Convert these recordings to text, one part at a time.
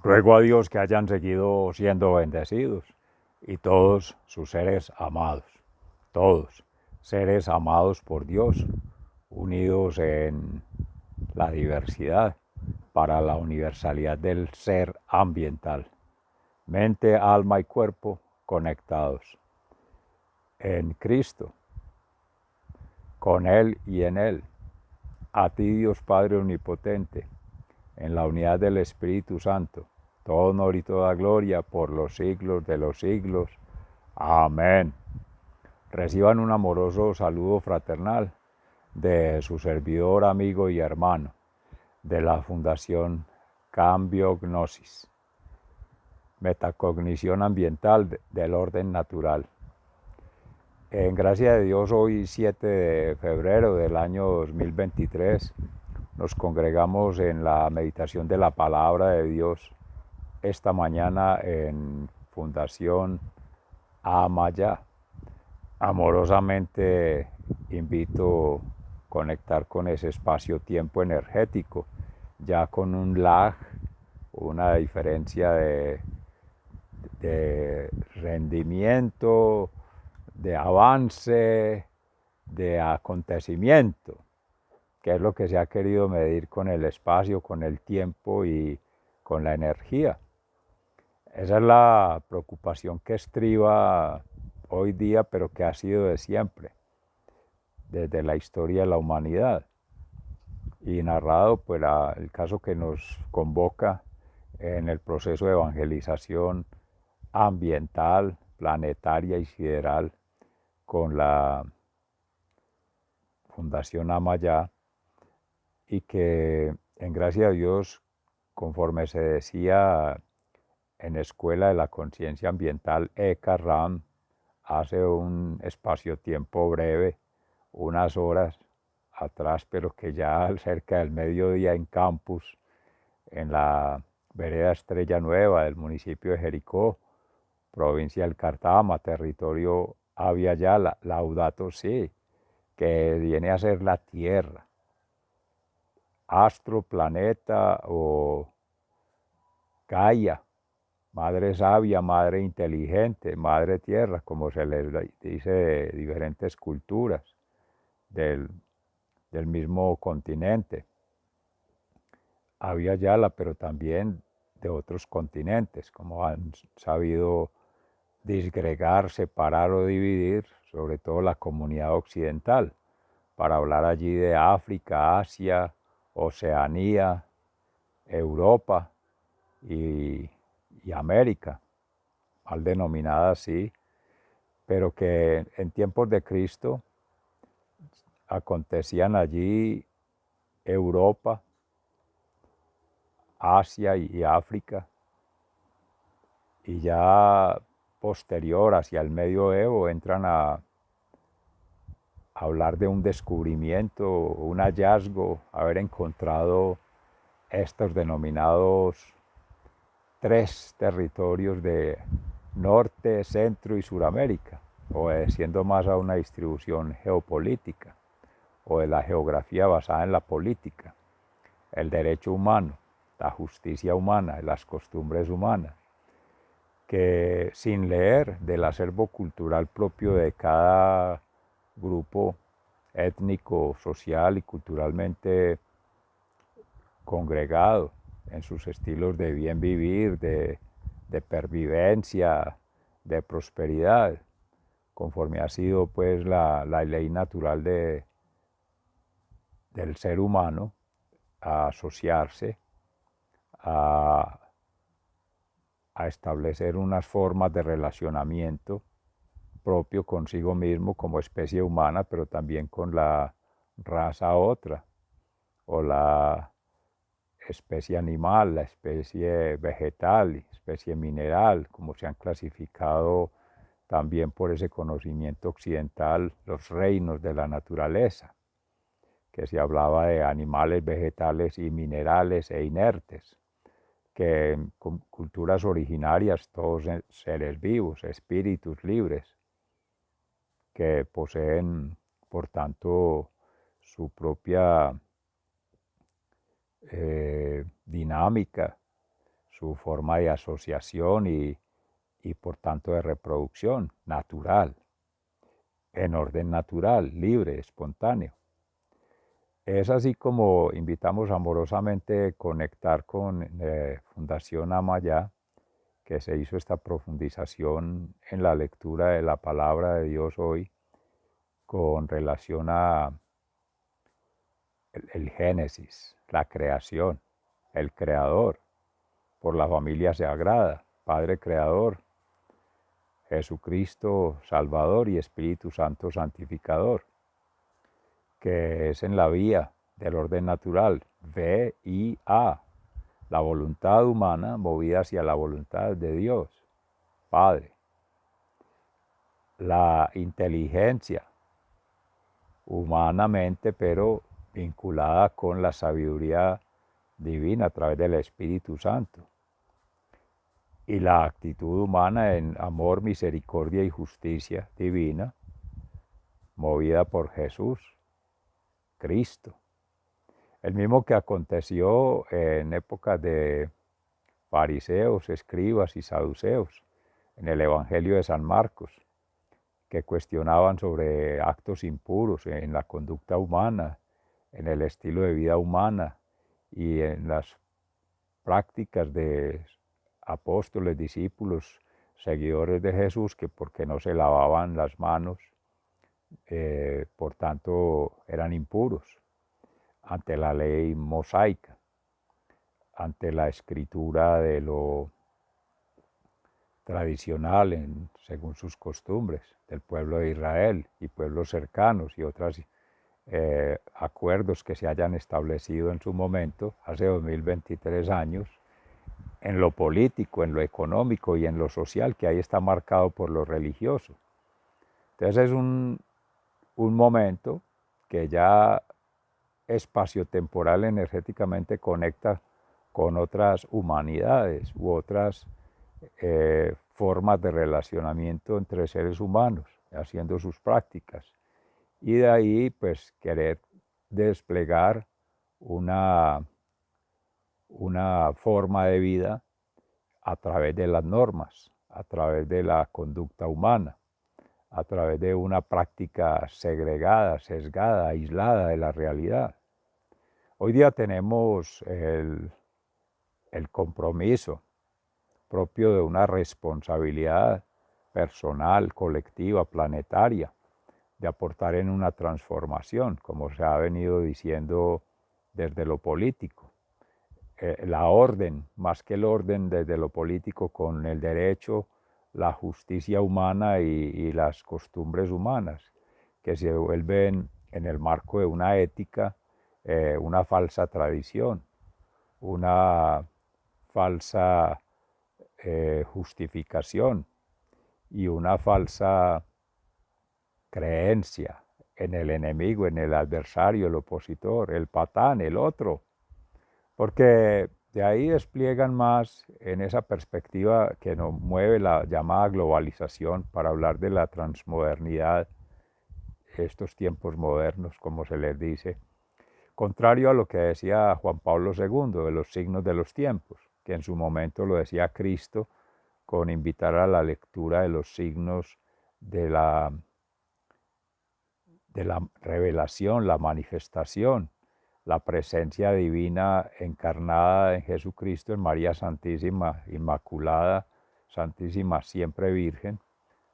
Ruego a Dios que hayan seguido siendo bendecidos y todos sus seres amados, todos seres amados por Dios, unidos en la diversidad para la universalidad del ser ambiental. Mente, alma y cuerpo conectados en Cristo, con Él y en Él. A ti, Dios Padre Omnipotente, en la unidad del Espíritu Santo, todo honor y toda gloria por los siglos de los siglos. Amén. Reciban un amoroso saludo fraternal de su servidor, amigo y hermano de la Fundación Cambio Gnosis, Metacognición Ambiental del Orden Natural. En gracia de Dios, hoy 7 de febrero del año 2023, nos congregamos en la meditación de la palabra de Dios esta mañana en Fundación Amaya. Amorosamente invito a conectar con ese espacio-tiempo energético, ya con un lag, una diferencia de rendimiento, de avance, de acontecimiento, que es lo que se ha querido medir con el espacio, con el tiempo y con la energía. Esa es la preocupación que estriba hoy día, pero que ha sido de siempre, desde la historia de la humanidad. Y narrado, pues, el caso que nos convoca en el proceso de evangelización ambiental, planetaria y sideral con la Fundación Amaya, y que en gracia de Dios, conforme se decía en Escuela de la Conciencia Ambiental Eckhart Ram, hace un espacio-tiempo breve, unas horas atrás, pero que ya cerca del mediodía en campus, en la vereda Estrella Nueva del municipio de Jericó, provincia del Cartama, territorio Abya Yala, Laudato Si, que viene a ser la Tierra, astro, planeta o Gaia, madre sabia, madre inteligente, madre tierra, como se les dice de diferentes culturas del, del mismo continente. Había Yala, pero también de otros continentes, como han sabido disgregar, separar o dividir, sobre todo la comunidad occidental, para hablar allí de África, Asia, Oceanía, Europa y América, mal denominada así, pero que en tiempos de Cristo acontecían allí Europa, Asia y África, y ya posterior hacia el medioevo entran a hablar de un descubrimiento, un hallazgo, haber encontrado estos denominados tres territorios de Norte, Centro y Suramérica, obedeciendo más a una distribución geopolítica o de la geografía basada en la política, el derecho humano, la justicia humana, las costumbres humanas, que sin leer del acervo cultural propio de cada grupo étnico, social y culturalmente congregado en sus estilos de bien vivir, de pervivencia, de prosperidad, conforme ha sido pues la ley natural del ser humano, a asociarse, a, a establecer unas formas de relacionamiento propio consigo mismo como especie humana, pero también con la raza otra, o la especie animal, la especie vegetal, especie mineral, como se han clasificado también por ese conocimiento occidental los reinos de la naturaleza, que se hablaba de animales, vegetales y minerales e inertes, que en culturas originarias todos seres vivos, espíritus libres, que poseen, por tanto, su propia dinámica, su forma de asociación y por tanto de reproducción natural, en orden natural, libre, espontáneo. Es así como invitamos amorosamente a conectar con Fundación Amayá, que se hizo esta profundización en la lectura de la palabra de Dios hoy con relación a el Génesis, la creación, el Creador, por la familia sagrada, Padre Creador, Jesucristo Salvador y Espíritu Santo Santificador, que es en la vía del orden natural, V-I-A, la voluntad humana movida hacia la voluntad de Dios, Padre. La inteligencia humanamente, pero vinculada con la sabiduría divina a través del Espíritu Santo. Y la actitud humana en amor, misericordia y justicia divina, movida por Jesús, Cristo. El mismo que aconteció en épocas de fariseos, escribas y saduceos, en el Evangelio de San Marcos, que cuestionaban sobre actos impuros en la conducta humana, en el estilo de vida humana y en las prácticas de apóstoles, discípulos, seguidores de Jesús, que porque no se lavaban las manos, por tanto eran impuros ante la ley mosaica, ante la escritura de lo tradicional según sus costumbres del pueblo de Israel y pueblos cercanos y otros acuerdos que se hayan establecido en su momento, hace 2023 años, en lo político, en lo económico y en lo social, que ahí está marcado por lo religioso. Entonces es un momento que ya espaciotemporal energéticamente conecta con otras humanidades u otras formas de relacionamiento entre seres humanos, haciendo sus prácticas. Y de ahí, pues, querer desplegar una forma de vida a través de las normas, a través de la conducta humana, a través de una práctica segregada, sesgada, aislada de la realidad. Hoy día tenemos el compromiso propio de una responsabilidad personal, colectiva, planetaria, de aportar en una transformación, como se ha venido diciendo desde lo político. La orden, más que el orden desde lo político, con el derecho, la justicia humana y las costumbres humanas, que se vuelven en el marco de una ética, una falsa tradición, una falsa justificación y una falsa creencia en el enemigo, en el adversario, el opositor, el patán, el otro, porque de ahí despliegan más en esa perspectiva que nos mueve la llamada globalización para hablar de la transmodernidad, estos tiempos modernos, como se les dice, contrario a lo que decía Juan Pablo II de los signos de los tiempos, que en su momento lo decía Cristo con invitar a la lectura de los signos de la revelación, la manifestación, la presencia divina encarnada en Jesucristo, en María Santísima, Inmaculada, Santísima, siempre Virgen,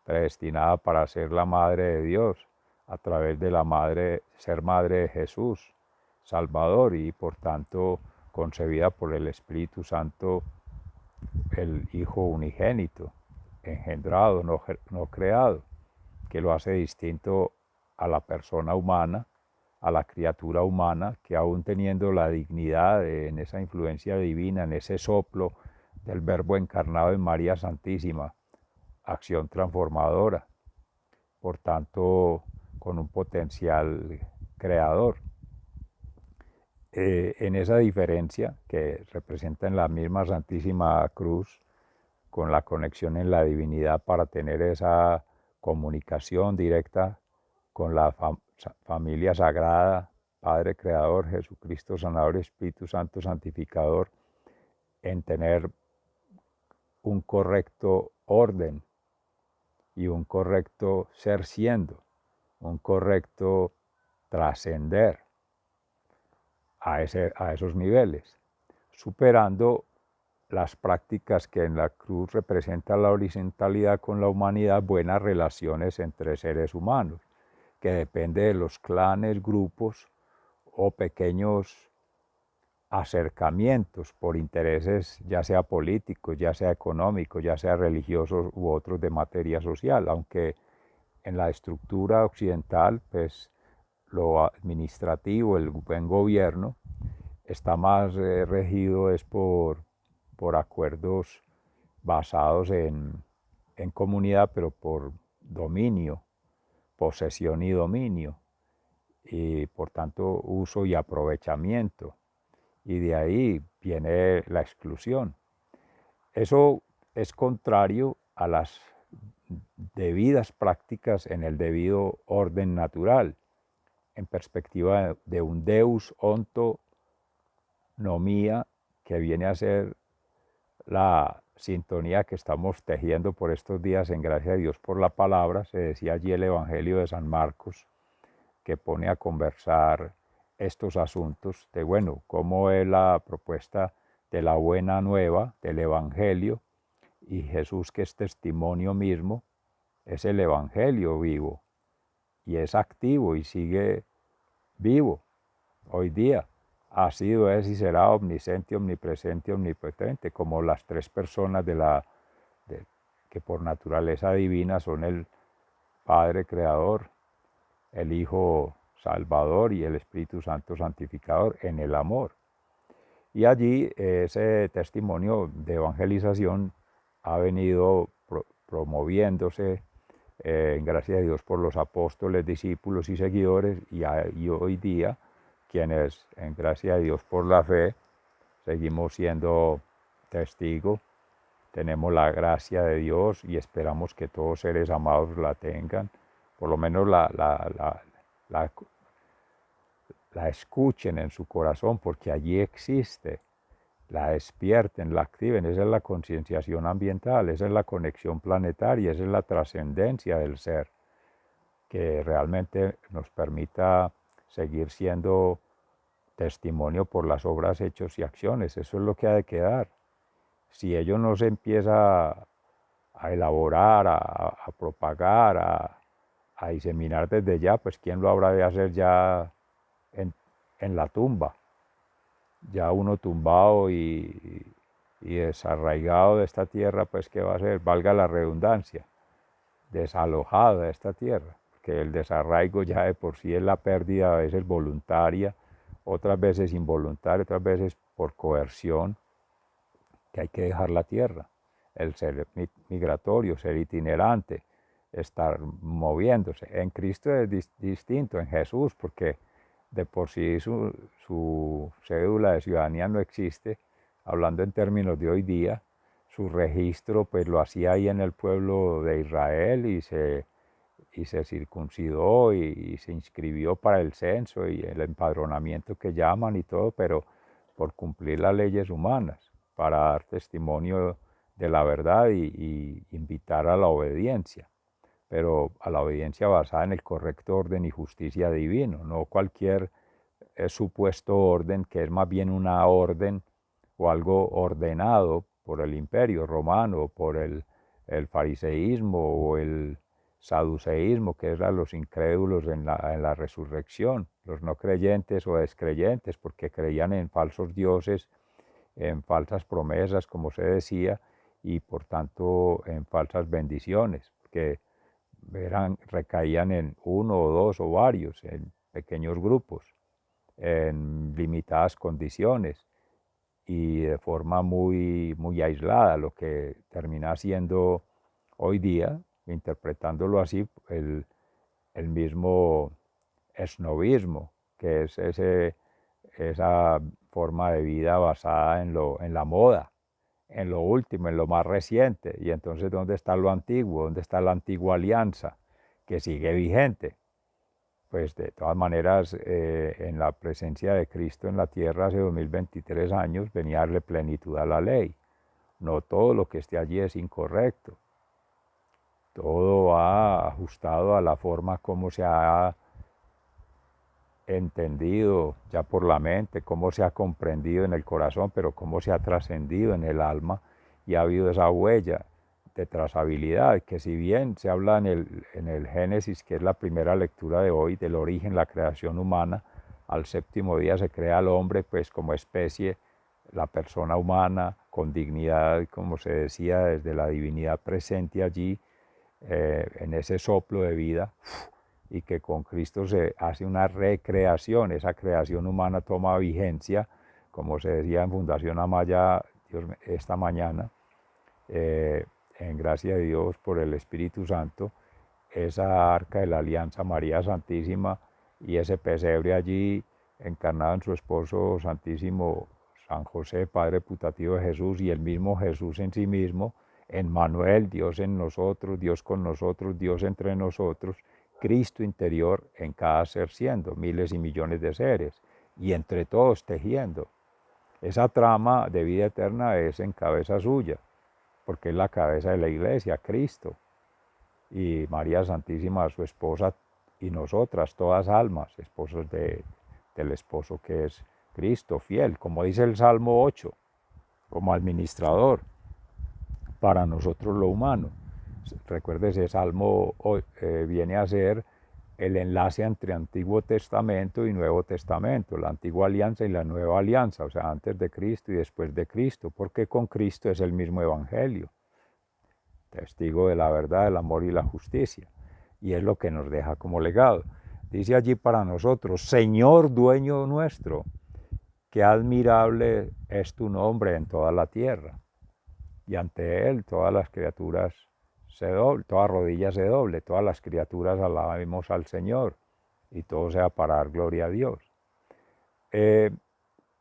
predestinada para ser la Madre de Dios, a través de la madre, ser Madre de Jesús, Salvador, y por tanto concebida por el Espíritu Santo, el Hijo unigénito, engendrado, no creado, que lo hace distinto a la persona humana, a la criatura humana, que aún teniendo la dignidad en esa influencia divina, en ese soplo del Verbo encarnado en María Santísima, acción transformadora, por tanto, con un potencial creador. En esa diferencia que representa en la misma Santísima Cruz, con la conexión en la divinidad para tener esa comunicación directa con la familia sagrada, Padre Creador, Jesucristo Sanador, Espíritu Santo Santificador, en tener un correcto orden y un correcto ser siendo, un correcto trascender a esos niveles, superando las prácticas que en la cruz representan la horizontalidad con la humanidad, buenas relaciones entre seres humanos, que depende de los clanes, grupos o pequeños acercamientos por intereses, ya sea políticos, ya sea económicos, ya sea religiosos u otros de materia social, aunque en la estructura occidental, pues lo administrativo, el buen gobierno, está más regido es por acuerdos basados en comunidad, pero por dominio, posesión y dominio, y por tanto uso y aprovechamiento. Y de ahí viene la exclusión. Eso es contrario a las debidas prácticas en el debido orden natural, en perspectiva de un Deus ontonomía, que viene a ser la sintonía que estamos tejiendo por estos días en gracia de Dios por la palabra. Se decía allí el Evangelio de San Marcos, que pone a conversar estos asuntos de, bueno, cómo es la propuesta de la buena nueva, del Evangelio, y Jesús, que es testimonio mismo, es el Evangelio vivo, y es activo y sigue vivo hoy día. Ha sido, es y será omnisciente, omnipresente, omnipotente, como las tres personas que por naturaleza divina son el Padre Creador, el Hijo Salvador y el Espíritu Santo Santificador en el amor. Y allí ese testimonio de evangelización ha venido promoviéndose en gracia de Dios por los apóstoles, discípulos y seguidores, y hoy día quienes en gracia de Dios por la fe seguimos siendo testigos, tenemos la gracia de Dios y esperamos que todos seres amados la tengan, por lo menos la la escuchen en su corazón, porque allí existe, la despierten, la activen. Esa es la concienciación ambiental, esa es la conexión planetaria, esa es la trascendencia del ser, que realmente nos permita seguir siendo testimonio por las obras, hechos y acciones. Eso es lo que ha de quedar. Si ello no se empieza a elaborar, a propagar, a diseminar desde ya, pues quién lo habrá de hacer ya en, en la tumba. Ya uno tumbado y desarraigado de esta tierra, pues ¿qué va a hacer? Valga la redundancia, desalojado de esta tierra, que el desarraigo ya de por sí es la pérdida, a veces voluntaria, otras veces involuntaria, otras veces por coerción, que hay que dejar la tierra, el ser migratorio, ser itinerante, estar moviéndose. En Cristo es distinto, en Jesús, porque de por sí su cédula de ciudadanía no existe, hablando en términos de hoy día. Su registro pues lo hacía ahí en el pueblo de Israel y se circuncidó y se inscribió para el censo y el empadronamiento que llaman y todo, pero por cumplir las leyes humanas, para dar testimonio de la verdad y invitar a la obediencia, pero a la obediencia basada en el correcto orden y justicia divino, no cualquier supuesto orden, que es más bien una orden o algo ordenado por el imperio romano, por el fariseísmo o el saduceísmo, que eran los incrédulos en la resurrección, los no creyentes o descreyentes, porque creían en falsos dioses, en falsas promesas, como se decía, y por tanto en falsas bendiciones, que recaían en uno o dos o varios, en pequeños grupos, en limitadas condiciones y de forma muy aislada, lo que termina siendo hoy día, interpretándolo así, el mismo esnovismo, que es esa forma de vida basada en la moda, en lo último, en lo más reciente. Y entonces, ¿dónde está lo antiguo? ¿Dónde está la antigua alianza que sigue vigente? Pues de todas maneras, en la presencia de Cristo en la tierra hace 2023 años, venía a darle plenitud a la ley. No todo lo que esté allí es incorrecto. Todo va ajustado a la forma como se ha entendido ya por la mente, cómo se ha comprendido en el corazón, pero cómo se ha trascendido en el alma y ha habido esa huella de trazabilidad, que si bien se habla en el Génesis, que es la primera lectura de hoy, del origen, la creación humana, al séptimo día se crea al hombre pues como especie, la persona humana con dignidad, como se decía, desde la divinidad presente allí, en ese soplo de vida, y que con Cristo se hace una recreación, esa creación humana toma vigencia, como se decía en Fundación Amaya esta mañana, en gracia de Dios por el Espíritu Santo, esa arca de la alianza María Santísima y ese pesebre allí encarnado en su esposo santísimo San José, Padre putativo de Jesús, y el mismo Jesús en sí mismo, Emmanuel, Dios en nosotros, Dios con nosotros, Dios entre nosotros, Cristo interior en cada ser siendo, miles y millones de seres, y entre todos tejiendo. Esa trama de vida eterna es en cabeza suya, porque es la cabeza de la iglesia, Cristo, y María Santísima, su esposa, y nosotras, todas almas, esposos del esposo que es Cristo, fiel, como dice el Salmo 8, como administrador para nosotros lo humano. Recuerde, ese Salmo viene a ser el enlace entre Antiguo Testamento y Nuevo Testamento, la Antigua Alianza y la Nueva Alianza, o sea, antes de Cristo y después de Cristo, porque con Cristo es el mismo Evangelio, testigo de la verdad, el amor y la justicia, y es lo que nos deja como legado. Dice allí para nosotros, Señor dueño nuestro, qué admirable es tu nombre en toda la tierra, y ante él todas las criaturas se doble, toda rodilla se doble, todas las criaturas alabemos al Señor, y todo sea para dar gloria a Dios.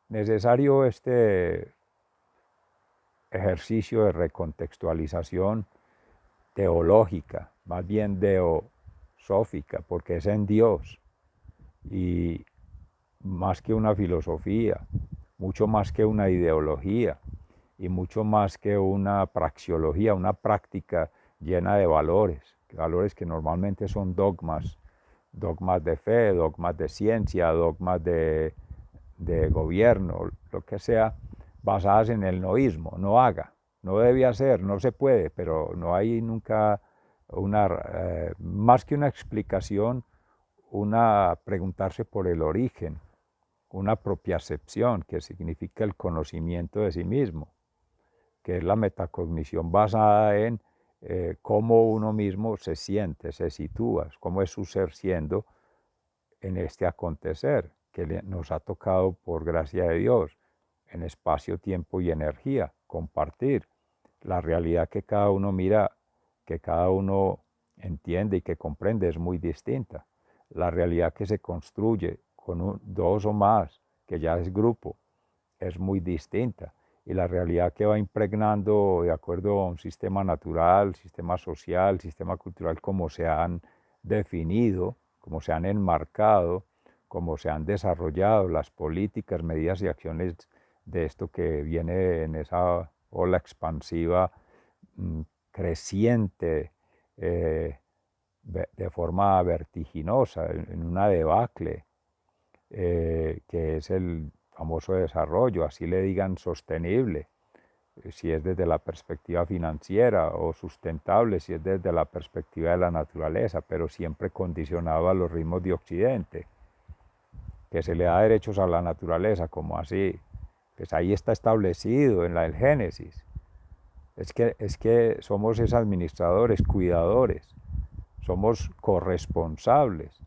Necesario este ejercicio de recontextualización teológica, más bien teosófica, porque es en Dios, y más que una filosofía, mucho más que una ideología, y mucho más que una praxiología, una práctica llena de valores, valores que normalmente son dogmas, dogmas de fe, dogmas de ciencia, dogmas de gobierno, lo que sea, basadas en el noísmo, no haga, no debe hacer, no se puede, pero no hay nunca una, más que una explicación, una preguntarse por el origen, una propiacepción, que significa el conocimiento de sí mismo, que es la metacognición basada en cómo uno mismo se siente, se sitúa, cómo es su ser siendo en este acontecer que nos ha tocado por gracia de Dios, en espacio, tiempo y energía, compartir la realidad que cada uno mira, que cada uno entiende y que comprende es muy distinta. La realidad que se construye con dos o más, que ya es grupo, es muy distinta. Y la realidad que va impregnando de acuerdo a un sistema natural, sistema social, sistema cultural, como se han definido, como se han enmarcado, como se han desarrollado las políticas, medidas y acciones de esto que viene en esa ola expansiva creciente, de forma vertiginosa, en una debacle, que es el famoso desarrollo, así le digan sostenible, si es desde la perspectiva financiera, o sustentable si es desde la perspectiva de la naturaleza, pero siempre condicionado a los ritmos de Occidente, que se le da derechos a la naturaleza, como así, pues ahí está establecido en la del Génesis. Es que somos esos administradores, cuidadores, somos corresponsables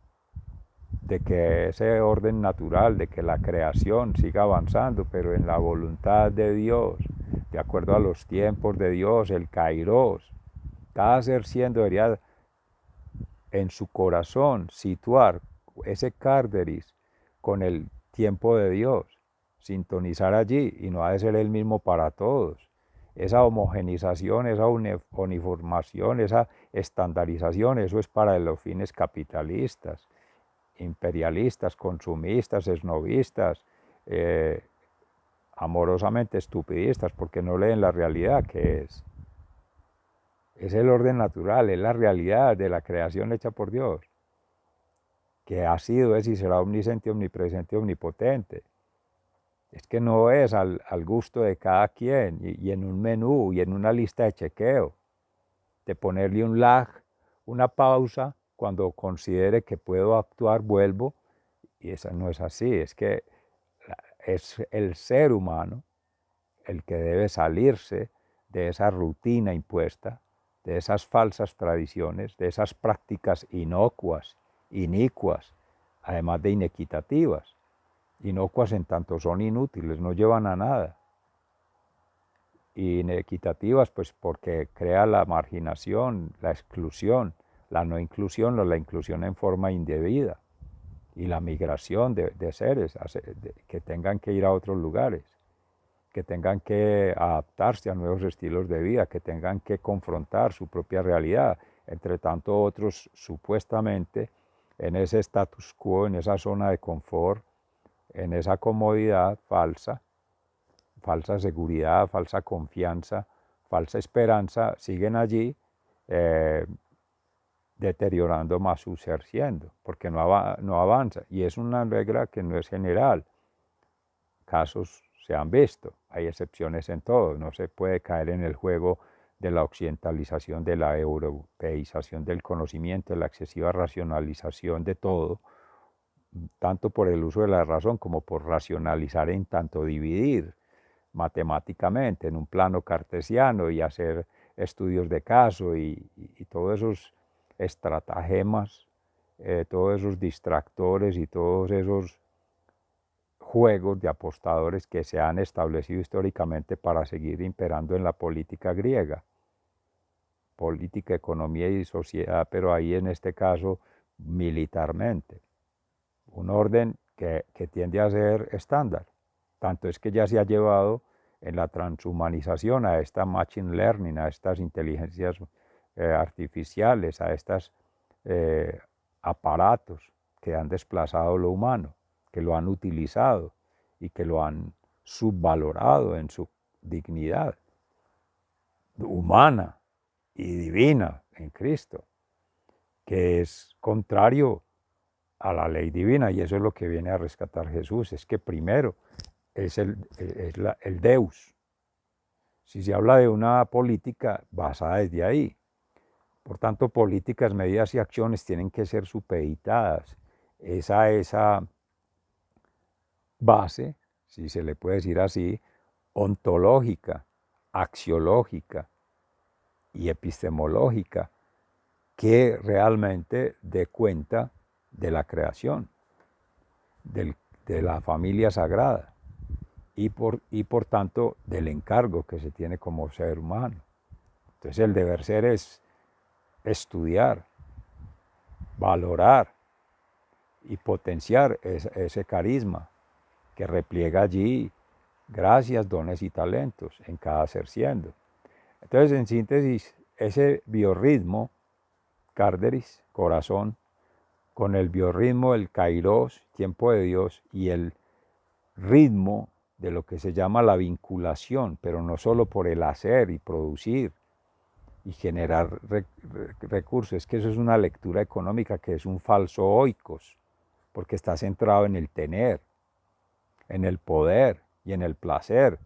de que ese orden natural, de que la creación siga avanzando, pero en la voluntad de Dios, de acuerdo a los tiempos de Dios, el kairos. Cada ser siendo debería en su corazón situar ese cárderis con el tiempo de Dios, sintonizar allí, y no ha de ser el mismo para todos. Esa homogenización, esa uniformación, esa estandarización, eso es para los fines capitalistas, imperialistas, consumistas, esnovistas, amorosamente estupidistas porque no leen la realidad que es. Es el orden natural, es la realidad de la creación hecha por Dios, que ha sido, es y será omnisciente, omnipresente, omnipotente. Es que no es al gusto de cada quien y en un menú y en una lista de chequeo, de ponerle un lag, una pausa, cuando considere que puedo actuar, vuelvo, y eso no es así, es que es el ser humano el que debe salirse de esa rutina impuesta, de esas falsas tradiciones, de esas prácticas inocuas, inicuas, además de inequitativas. Inocuas en tanto son inútiles, no llevan a nada. Inequitativas, pues porque crea la marginación, la exclusión, la no inclusión o la inclusión en forma indebida y la migración de seres que tengan que ir a otros lugares, que tengan que adaptarse a nuevos estilos de vida, que tengan que confrontar su propia realidad, entre tanto otros supuestamente en ese status quo, en esa zona de confort, en esa comodidad falsa, falsa seguridad, falsa confianza, falsa esperanza, siguen allí deteriorando más su ser siendo, porque no avanza. Y es una regla que no es general. Casos se han visto, hay excepciones en todo, no se puede caer en el juego de la occidentalización, de la europeización del conocimiento, de la excesiva racionalización de todo, tanto por el uso de la razón como por racionalizar en tanto dividir matemáticamente en un plano cartesiano y hacer estudios de caso y todos esos estratagemas, todos esos distractores y todos esos juegos de apostadores que se han establecido históricamente para seguir imperando en la política griega, política, economía y sociedad, pero ahí en este caso militarmente. Un orden que tiende a ser estándar. Tanto es que ya se ha llevado en la transhumanización a esta machine learning, a estas inteligencias artificiales, a estos aparatos que han desplazado lo humano, que lo han utilizado y que lo han subvalorado en su dignidad humana y divina en Cristo, que es contrario a la ley divina, y eso es lo que viene a rescatar Jesús, es que primero es el Deus. Si se habla de una política basada desde ahí, por tanto, políticas, medidas y acciones tienen que ser supeditadas a esa base, si se le puede decir así, ontológica, axiológica y epistemológica, que realmente dé cuenta de la creación, de la familia sagrada y por tanto del encargo que se tiene como ser humano. Entonces el deber ser es estudiar, valorar y potenciar ese carisma que repliega allí gracias, dones y talentos en cada ser siendo. Entonces, en síntesis, ese biorritmo, Cárderis, corazón, con el biorritmo del kairos, tiempo de Dios, y el ritmo de lo que se llama la vinculación, pero no solo por el hacer y producir y generar recursos, es que eso es una lectura económica que es un falso oikos, porque está centrado en el tener, en el poder y en el placer,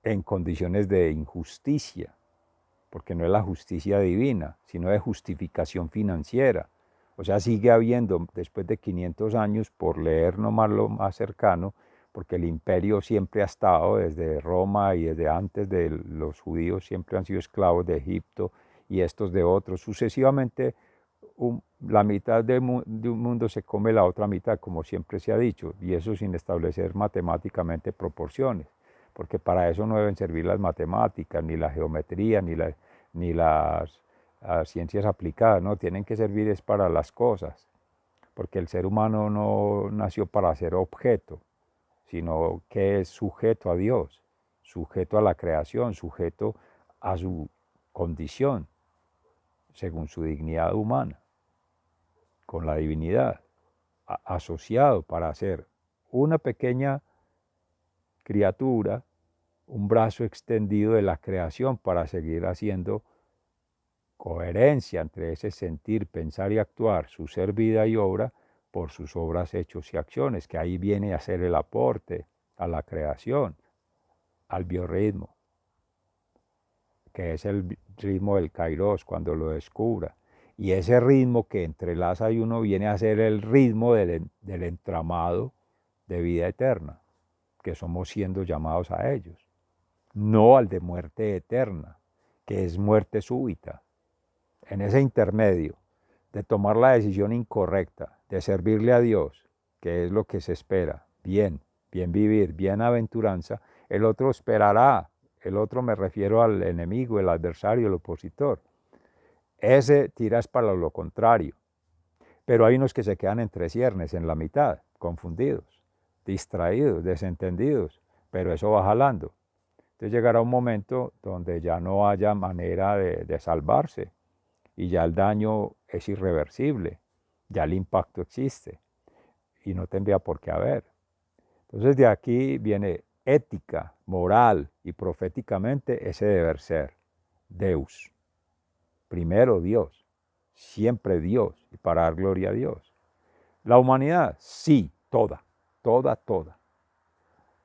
en condiciones de injusticia, porque no es la justicia divina, sino de justificación financiera. O sea, sigue habiendo, después de 500 años, por leer nomás lo más cercano, porque el imperio siempre ha estado, desde Roma y desde antes de los judíos, siempre han sido esclavos de Egipto y estos de otros. Sucesivamente, la mitad de un mundo se come la otra mitad, como siempre se ha dicho, y eso sin establecer matemáticamente proporciones, porque para eso no deben servir las matemáticas, ni la geometría, ni las ciencias aplicadas, no, tienen que servir es para las cosas, porque el ser humano no nació para ser objeto, sino que es sujeto a Dios, sujeto a la creación, sujeto a su condición, según su dignidad humana, con la divinidad, asociado para hacer una pequeña criatura, un brazo extendido de la creación para seguir haciendo coherencia entre ese sentir, pensar y actuar, su ser, vida y obra, por sus obras, hechos y acciones, que ahí viene a ser el aporte a la creación, al biorritmo, que es el ritmo del Kairos cuando lo descubra. Y ese ritmo que entrelaza y uno viene a ser el ritmo del entramado de vida eterna, que somos siendo llamados a ellos, no al de muerte eterna, que es muerte súbita. En ese intermedio de tomar la decisión incorrecta, de servirle a Dios, que es lo que se espera, bien vivir, bienaventuranza, el otro esperará. El otro me refiero al enemigo, el adversario, el opositor. Ese tiras para lo contrario. Pero hay unos que se quedan entre ciernes, en la mitad, confundidos, distraídos, desentendidos, pero eso va jalando. Entonces llegará un momento donde ya no haya manera de salvarse y ya el daño es irreversible, ya el impacto existe y no tendría por qué haber. Entonces de aquí viene ética, moral y proféticamente ese deber ser, Deus. Primero Dios, siempre Dios y para dar gloria a Dios. La humanidad, sí, toda.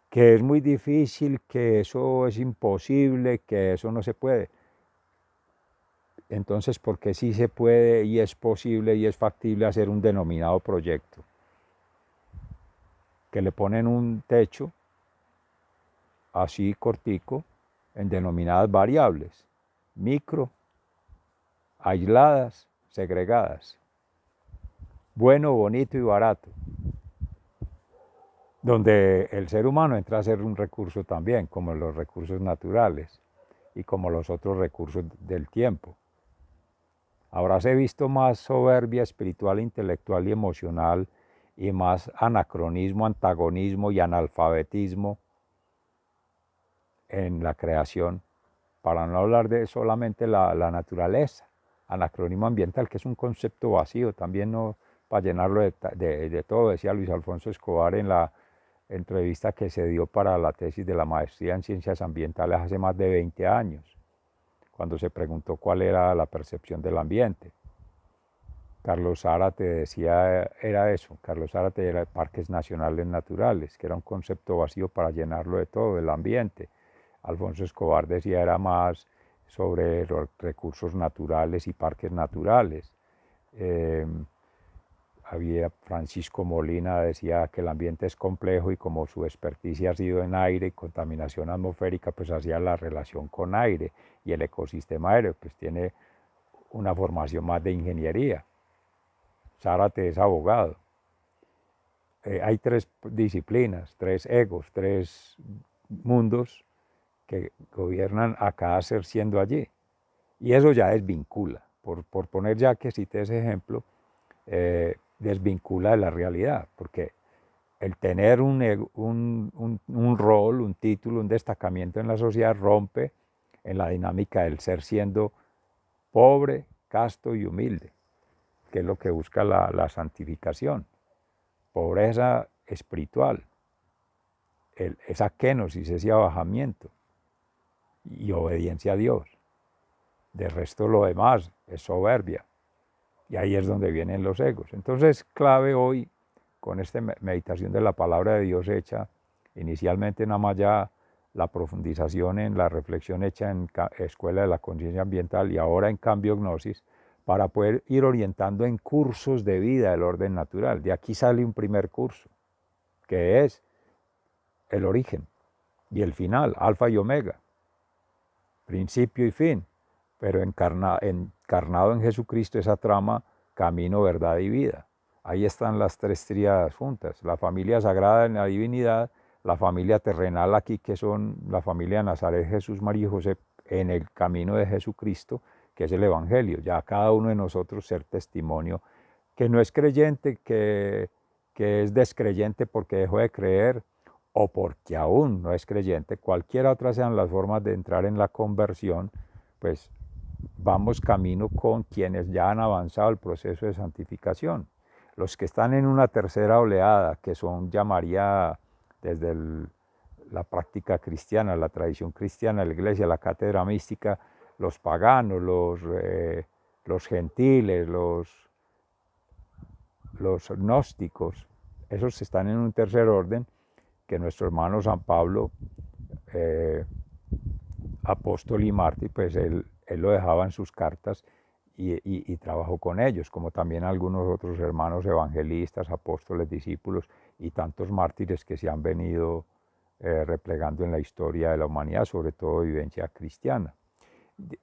Que es muy difícil, que eso es imposible, que eso no se puede. Entonces, ¿por qué sí se puede y es posible y es factible hacer un denominado proyecto? Que le ponen un techo así cortico en denominadas variables, micro, aisladas, segregadas, bueno, bonito y barato, donde el ser humano entra a ser un recurso también, como los recursos naturales y como los otros recursos del tiempo. Habráse visto más soberbia espiritual, intelectual y emocional y más anacronismo, antagonismo y analfabetismo en la creación, para no hablar de solamente la naturaleza, anacronismo ambiental, que es un concepto vacío, también no para llenarlo de todo, decía Luis Alfonso Escobar en la entrevista que se dio para la tesis de la maestría en ciencias ambientales hace más de 20 años, cuando se preguntó cuál era la percepción del ambiente. Carlos Zárate decía, era eso, Carlos Zárate era parques nacionales naturales, que era un concepto vacío para llenarlo de todo, el ambiente. Alfonso Escobar decía era más sobre los recursos naturales y parques naturales. Había Francisco Molina decía que el ambiente es complejo y como su experticia ha sido en aire y contaminación atmosférica, pues hacía la relación con aire y el ecosistema aéreo, pues tiene una formación más de ingeniería. Zárate es abogado. Hay tres disciplinas, tres egos, tres mundos que gobiernan a cada ser siendo allí. Y eso ya desvincula. Por poner ya que cité ese ejemplo, desvincula de la realidad, porque el tener un rol, un título, un destacamiento en la sociedad rompe en la dinámica del ser siendo pobre, casto y humilde, que es lo que busca la santificación. Pobreza espiritual, esa kenosis, ese abajamiento y obediencia a Dios. De resto lo demás es soberbia. Y ahí es donde vienen los egos. Entonces, clave hoy, con esta meditación de la palabra de Dios hecha, inicialmente nada más ya la profundización en la reflexión hecha en Escuela de la Conciencia Ambiental y ahora en Cambio Gnosis, para poder ir orientando en cursos de vida del orden natural. De aquí sale un primer curso, que es el origen y el final, alfa y omega, principio y fin, pero encarnado en Jesucristo esa trama, camino, verdad y vida. Ahí están las tres tríadas juntas, la familia sagrada en la divinidad, la familia terrenal aquí que son la familia de Nazaret, Jesús, María y José en el camino de Jesucristo, que es el Evangelio. Ya cada uno de nosotros ser testimonio, que no es creyente, que es descreyente porque dejó de creer o porque aún no es creyente, cualquiera otra sean las formas de entrar en la conversión, pues vamos camino con quienes ya han avanzado el proceso de santificación. Los que están en una tercera oleada, que son, llamaría desde la práctica cristiana, la tradición cristiana, la iglesia, la cátedra mística, los paganos, los gentiles, los gnósticos, esos están en un tercer orden que nuestro hermano San Pablo, apóstol y mártir, pues él lo dejaba en sus cartas y trabajó con ellos, como también algunos otros hermanos evangelistas, apóstoles, discípulos y tantos mártires que se han venido replegando en la historia de la humanidad, sobre todo vivencia cristiana.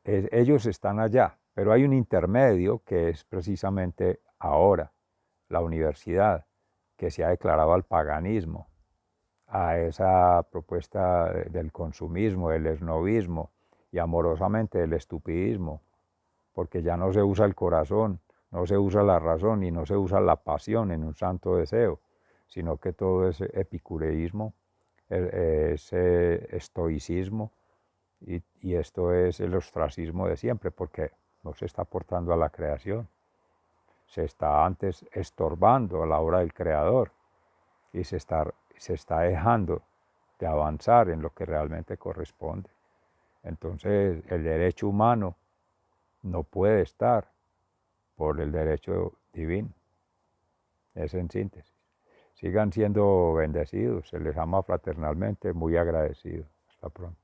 Ellos están allá, pero hay un intermedio que es precisamente ahora, la universidad, que se ha declarado al paganismo, a esa propuesta del consumismo, del esnovismo y amorosamente del estupidismo, porque ya no se usa el corazón, no se usa la razón y no se usa la pasión en un santo deseo, sino que todo es epicureísmo, es estoicismo y esto es el ostracismo de siempre, porque no se está aportando a la creación, se está antes estorbando a la obra del Creador y se está dejando de avanzar en lo que realmente corresponde. Entonces el derecho humano no puede estar por el derecho divino. Es en síntesis. Sigan siendo bendecidos, se les ama fraternalmente, muy agradecido. Hasta pronto.